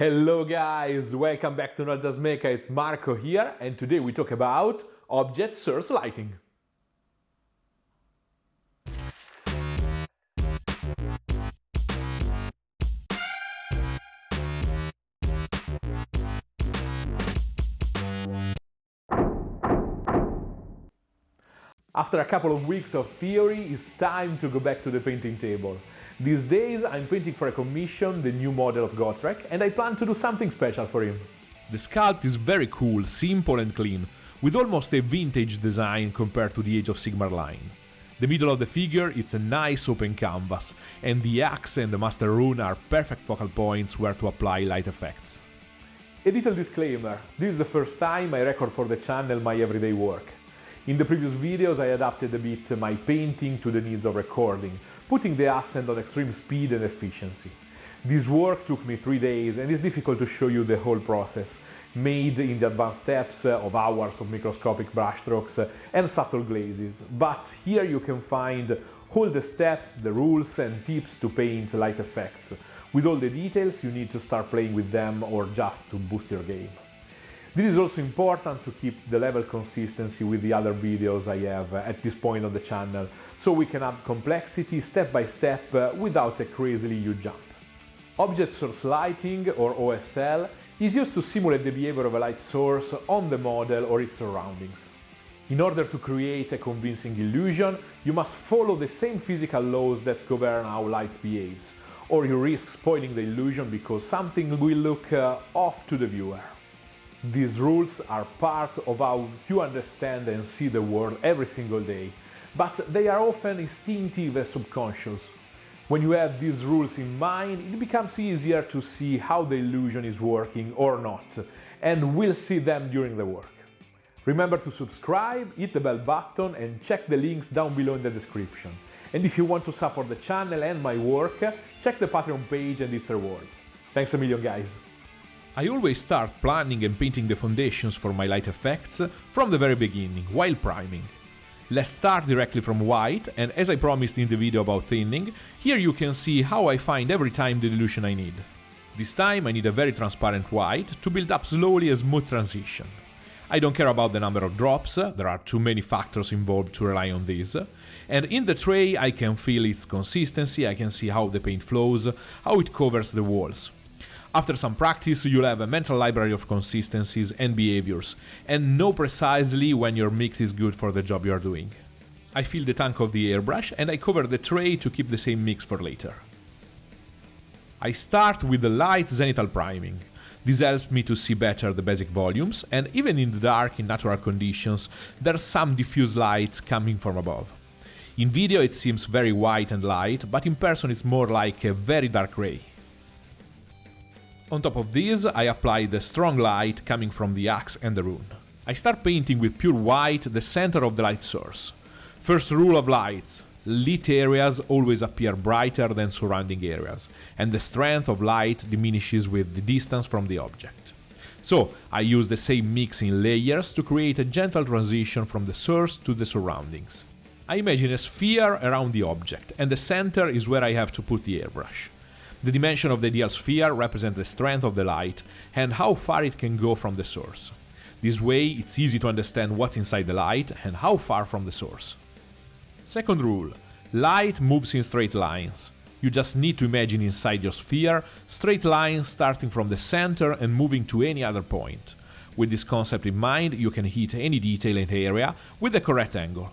Hello guys, welcome back to Not Just Maker, it's Marco here, and today we talk about object source lighting. After a couple of weeks of theory, it's time to go back to the painting table. These days I'm painting for a commission the new model of Gotrek, and I plan to do something special for him. The sculpt is very cool, simple and clean, with almost a vintage design compared to the Age of Sigmar line. The middle of the figure is a nice open canvas, and the axe and the master rune are perfect focal points where to apply light effects. A little disclaimer, this is the first time I record for the channel my everyday work. In the previous videos I adapted a bit my painting to the needs of recording, putting the accent on extreme speed and efficiency. This work took me 3 days and it's difficult to show you the whole process, made in the advanced steps of hours of microscopic brushstrokes and subtle glazes. But here you can find all the steps, the rules and tips to paint light effects, with all the details you need to start playing with them or just to boost your game. This is also important to keep the level consistency with the other videos I have at this point on the channel, so we can add complexity step by step without a crazily huge jump. Object source lighting, or OSL, is used to simulate the behavior of a light source on the model or its surroundings. In order to create a convincing illusion, you must follow the same physical laws that govern how light behaves, or you risk spoiling the illusion because something will look off to the viewer. These rules are part of how you understand and see the world every single day, but they are often instinctive and subconscious. When you have these rules in mind, it becomes easier to see how the illusion is working or not, and we'll see them during the work. Remember to subscribe, hit the bell button and check the links down below in the description. And if you want to support the channel and my work, check the Patreon page and its rewards. Thanks a million guys! I always start planning and painting the foundations for my light effects from the very beginning, while priming. Let's start directly from white, and as I promised in the video about thinning, here you can see how I find every time the illusion I need. This time I need a very transparent white to build up slowly a smooth transition. I don't care about the number of drops, there are too many factors involved to rely on these, and in the tray I can feel its consistency, I can see how the paint flows, how it covers the walls. After some practice, you'll have a mental library of consistencies and behaviors, and know precisely when your mix is good for the job you're doing. I fill the tank of the airbrush and I cover the tray to keep the same mix for later. I start with the light zenithal priming. This helps me to see better the basic volumes, and even in the dark in natural conditions, there's some diffuse light coming from above. In video it seems very white and light, but in person it's more like a very dark grey. On top of this, I apply the strong light coming from the axe and the rune. I start painting with pure white the center of the light source. First rule of lights: lit areas always appear brighter than surrounding areas, and the strength of light diminishes with the distance from the object. So, I use the same mix in layers to create a gentle transition from the source to the surroundings. I imagine a sphere around the object, and the center is where I have to put the airbrush. The dimension of the ideal sphere represents the strength of the light and how far it can go from the source. This way it's easy to understand what's inside the light and how far from the source. Second rule: light moves in straight lines. You just need to imagine inside your sphere straight lines starting from the center and moving to any other point. With this concept in mind, you can hit any detail in the area with the correct angle.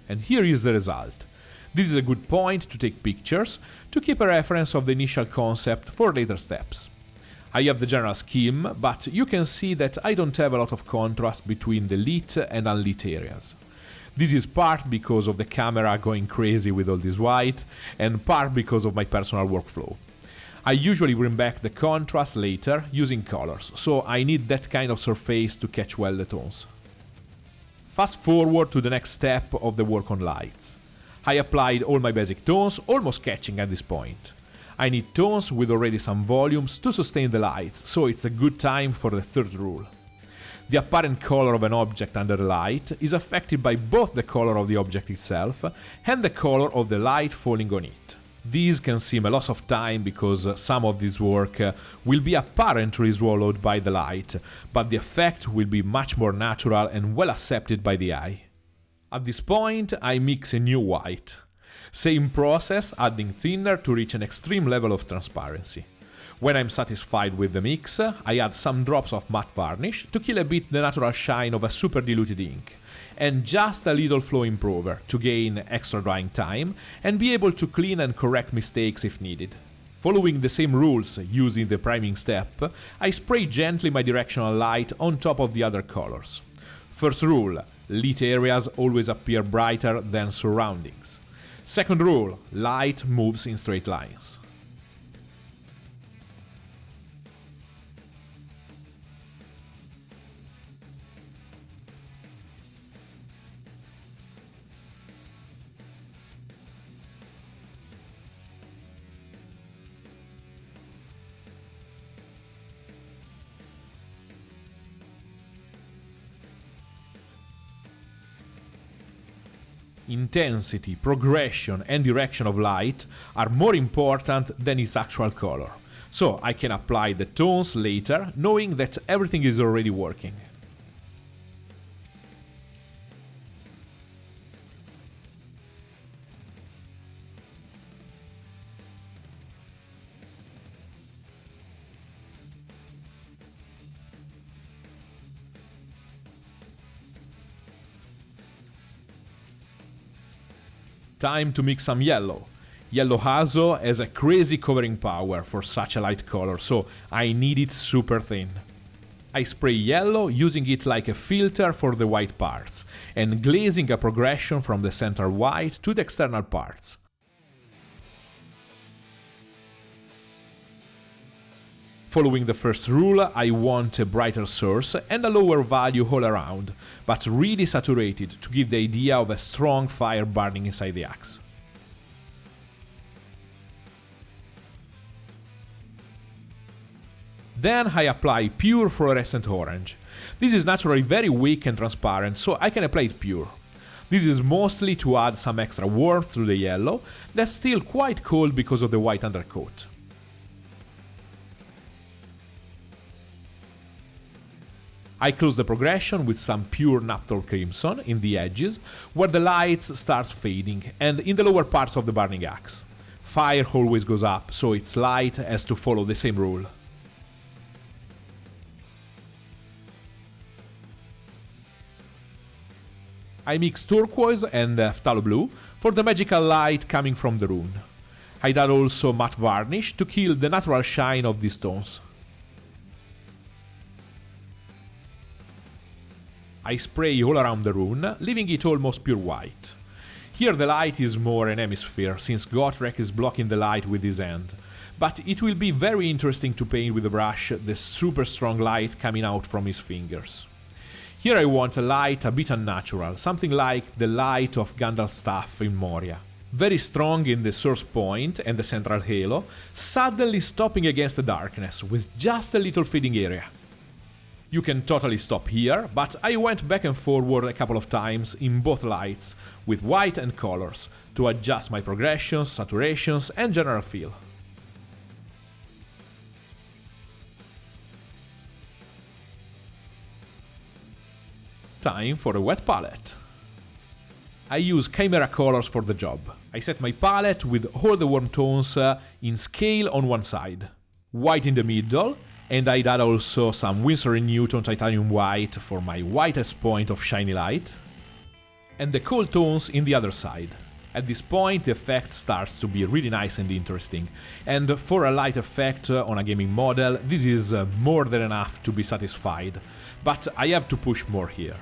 And here is the result. This is a good point to take pictures, to keep a reference of the initial concept for later steps. I have the general scheme, but you can see that I don't have a lot of contrast between the lit and unlit areas. This is part because of the camera going crazy with all this white, and part because of my personal workflow. I usually bring back the contrast later using colors, so I need that kind of surface to catch well the tones. Fast forward to the next step of the work on lights. I applied all my basic tones, almost catching at this point. I need tones with already some volumes to sustain the lights, so it's a good time for the third rule. The apparent color of an object under the light is affected by both the color of the object itself and the color of the light falling on it. This can seem a loss of time because some of this work will be apparently swallowed by the light, but the effect will be much more natural and well accepted by the eye. At this point, I mix a new white. Same process, adding thinner to reach an extreme level of transparency. When I'm satisfied with the mix, I add some drops of matte varnish to kill a bit the natural shine of a super diluted ink, and just a little flow improver to gain extra drying time and be able to clean and correct mistakes if needed. Following the same rules using the priming step, I spray gently my directional light on top of the other colors. First rule, lit areas always appear brighter than surroundings. Second rule, light moves in straight lines. Intensity, progression and direction of light are more important than its actual color, so I can apply the tones later knowing that everything is already working. Time to mix some yellow. Yellow Hazo has a crazy covering power for such a light color, so I need it super thin. I spray yellow using it like a filter for the white parts, and glazing a progression from the center white to the external parts. Following the first rule, I want a brighter source and a lower value all around, but really saturated to give the idea of a strong fire burning inside the axe. Then I apply pure fluorescent orange. This is naturally very weak and transparent, so I can apply it pure. This is mostly to add some extra warmth through the yellow, that's still quite cold because of the white undercoat. I close the progression with some pure Naphtol Crimson in the edges, where the lights start fading, and in the lower parts of the burning axe. Fire always goes up, so its light has to follow the same rule. I mix turquoise and phthalo blue for the magical light coming from the rune. I add also matte varnish to kill the natural shine of these tones. I spray all around the rune, leaving it almost pure white. Here the light is more an hemisphere, since Gotrek is blocking the light with his hand, but it will be very interesting to paint with the brush the super strong light coming out from his fingers. Here I want a light a bit unnatural, something like the light of Gandalf's staff in Moria. Very strong in the source point and the central halo, suddenly stopping against the darkness, with just a little fading area. You can totally stop here, but I went back and forward a couple of times in both lights, with white and colors, to adjust my progressions, saturations and general feel. Time for a wet palette. I use Kimera Kolors for the job. I set my palette with all the warm tones in scale on one side, white in the middle, and I'd add also some Winsor & Newton titanium white for my whitest point of shiny light, and the cold tones in the other side. At this point the effect starts to be really nice and interesting, and for a light effect on a gaming model this is more than enough to be satisfied, but I have to push more here.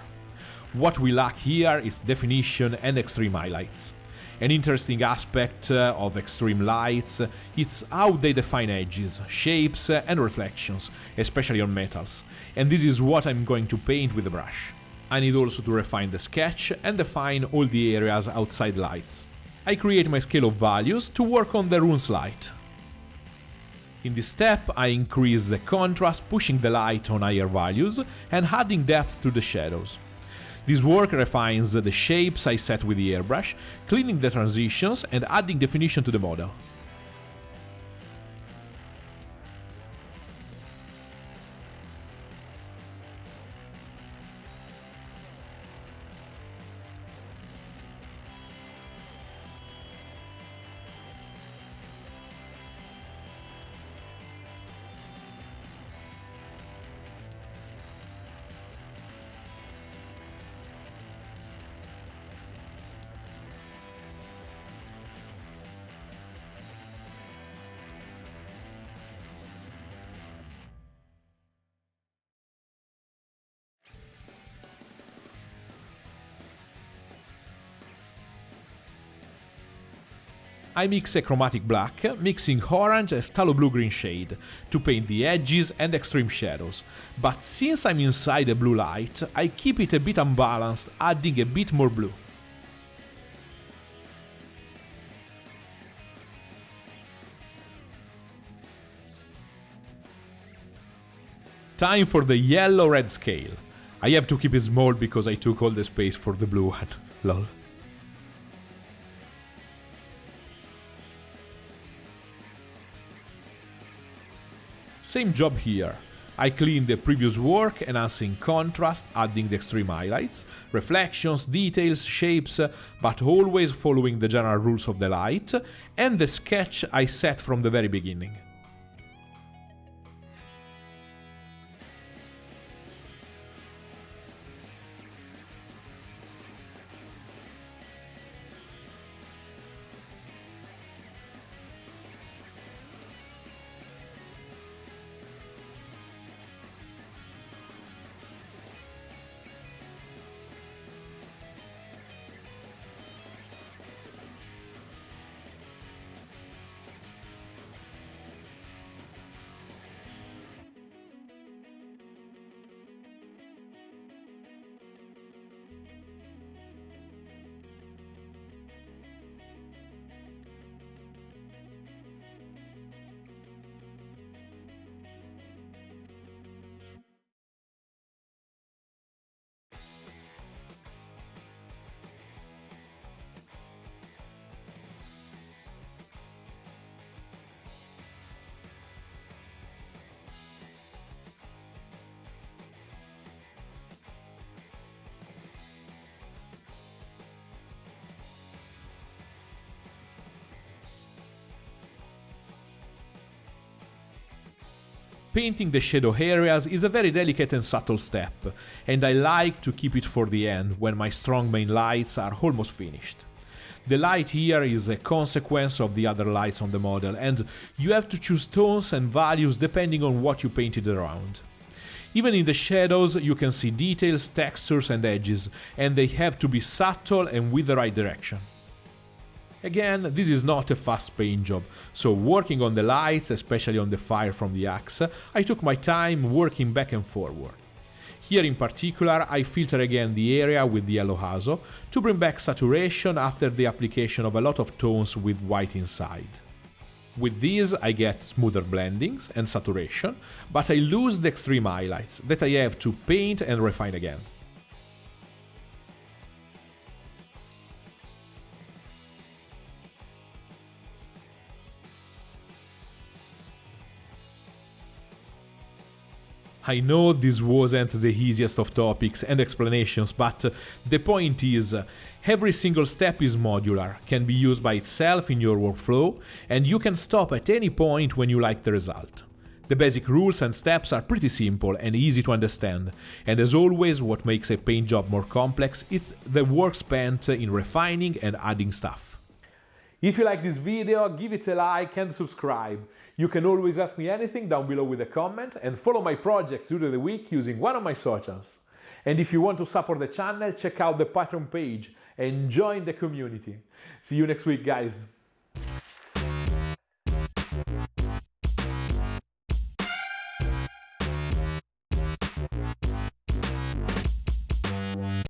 What we lack here is definition and extreme highlights. An interesting aspect of extreme lights is how they define edges, shapes and reflections, especially on metals, and this is what I'm going to paint with the brush. I need also to refine the sketch and define all the areas outside lights. I create my scale of values to work on the runes light. In this step I increase the contrast, pushing the light on higher values and adding depth to the shadows. This work refines the shapes I set with the airbrush, cleaning the transitions and adding definition to the model. I mix a chromatic black, mixing orange and phthalo blue-green shade to paint the edges and extreme shadows, but since I'm inside a blue light, I keep it a bit unbalanced, adding a bit more blue. Time for the yellow-red scale. I have to keep it small because I took all the space for the blue one, lol. Same job here. I clean the previous work, enhancing contrast, adding the extreme highlights, reflections, details, shapes, but always following the general rules of the light, and the sketch I set from the very beginning. Painting the shadow areas is a very delicate and subtle step, and I like to keep it for the end when my strong main lights are almost finished. The light here is a consequence of the other lights on the model, and you have to choose tones and values depending on what you painted around. Even in the shadows you can see details, textures and edges, and they have to be subtle and with the right direction. Again, this is not a fast paint job, so working on the lights, especially on the fire from the axe, I took my time working back and forward. Here in particular, I filter again the area with the yellow azo to bring back saturation after the application of a lot of tones with white inside. With these I get smoother blendings and saturation, but I lose the extreme highlights that I have to paint and refine again. I know this wasn't the easiest of topics and explanations, but the point is, every single step is modular, can be used by itself in your workflow, and you can stop at any point when you like the result. The basic rules and steps are pretty simple and easy to understand, and as always, what makes a paint job more complex is the work spent in refining and adding stuff. If you like this video, give it a like and subscribe. You can always ask me anything down below with a comment and follow my projects during the week using one of my socials. And if you want to support the channel, check out the Patreon page and join the community. See you next week, guys.